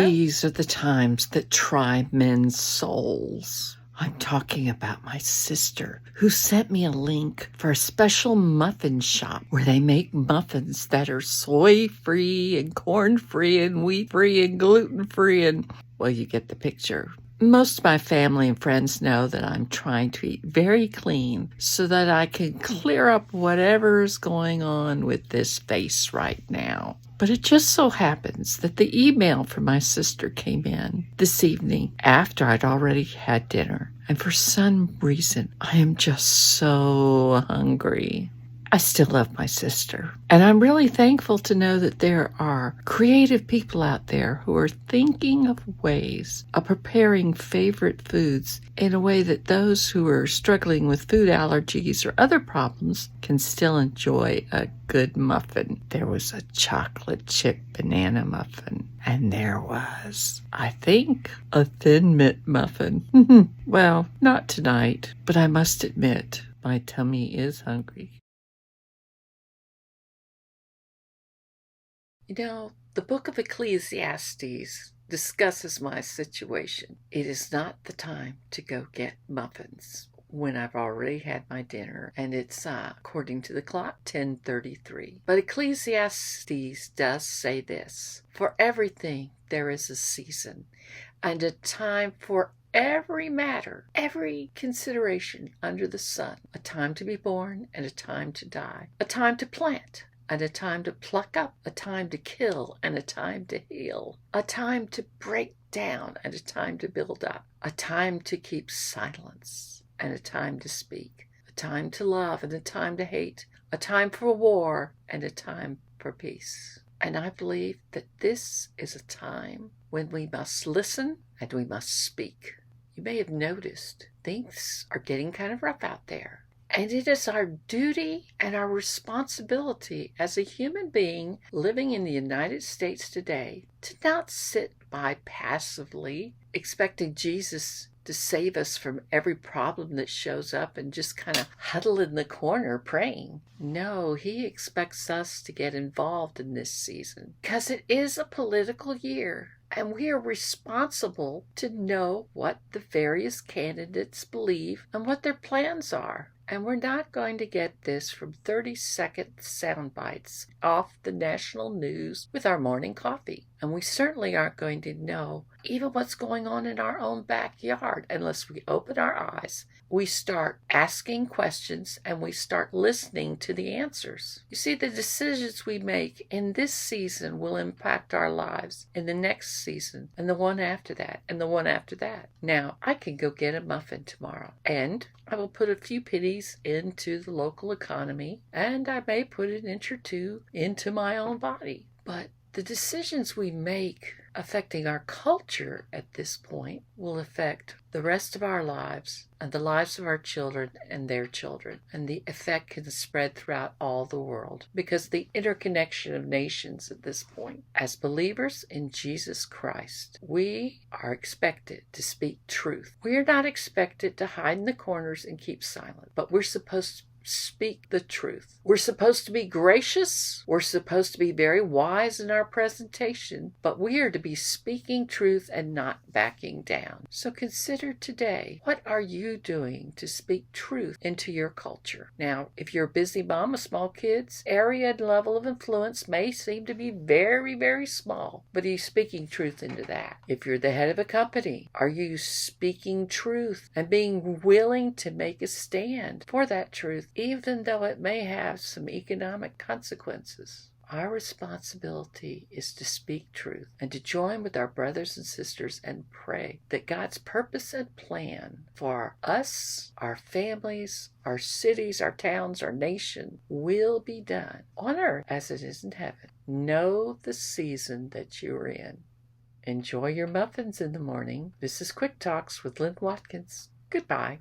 These are the times that try men's souls. I'm talking about my sister, who sent me a link for a special muffin shop where they make muffins that are soy-free and corn-free and wheat-free and gluten-free and, well, you get the picture. Most of my family and friends know that I'm trying to eat very clean so that I can clear up whatever's going on with this face right now. But it just so happens that the email from my sister came in this evening after I'd already had dinner. And for some reason, I am just so hungry. I still love my sister, and I'm really thankful to know that there are creative people out there who are thinking of ways of preparing favorite foods in a way that those who are struggling with food allergies or other problems can still enjoy a good muffin. There was a chocolate chip banana muffin, and there was, I think, a Thin Mint muffin. Well, not tonight, but I must admit, my tummy is hungry. You know, the book of Ecclesiastes discusses my situation. It is not the time to go get muffins when I've already had my dinner, and it's, according to the clock, 10:33. But Ecclesiastes does say this: for everything there is a season, and a time for every matter, every consideration under the sun, a time to be born and a time to die, a time to plant and a time to pluck up, a time to kill and a time to heal, a time to break down and a time to build up, a time to keep silence and a time to speak, a time to love and a time to hate, a time for war and a time for peace. And I believe that this is a time when we must listen and we must speak. You may have noticed things are getting kind of rough out there. And it is our duty and our responsibility as a human being living in the United States today to not sit by passively expecting Jesus to save us from every problem that shows up and just kind of huddle in the corner praying. No, he expects us to get involved in this season because it is a political year. And we are responsible to know what the various candidates believe and what their plans are. And we're not going to get this from 30-second sound bites off the national news with our morning coffee. And we certainly aren't going to know even what's going on in our own backyard unless we open our eyes, we start asking questions, and we start listening to the answers. You see, the decisions we make in this season will impact our lives in the next season, and the one after that, and the one after that. Now, I can go get a muffin tomorrow, and I will put a few pennies into the local economy, and I may put an inch or two into my own body. But the decisions we make affecting our culture at this point will affect the rest of our lives and the lives of our children and their children. And the effect can spread throughout all the world because of the interconnection of nations at this point. As believers in Jesus Christ, we are expected to speak truth. We are not expected to hide in the corners and keep silent, but we're supposed to speak the truth. We're supposed to be gracious. We're supposed to be very wise in our presentation, but we are to be speaking truth and not backing down. So consider today, what are you doing to speak truth into your culture? Now, if you're a busy mom with small kids, area and level of influence may seem to be very, very small, but are you speaking truth into that? If you're the head of a company, are you speaking truth and being willing to make a stand for that truth, even though it may have some economic consequences? Our responsibility is to speak truth and to join with our brothers and sisters and pray that God's purpose and plan for us, our families, our cities, our towns, our nation will be done on earth as it is in heaven. Know the season that you're in. Enjoy your muffins in the morning. This is Quick Talks with Lynn Watkins. Goodbye.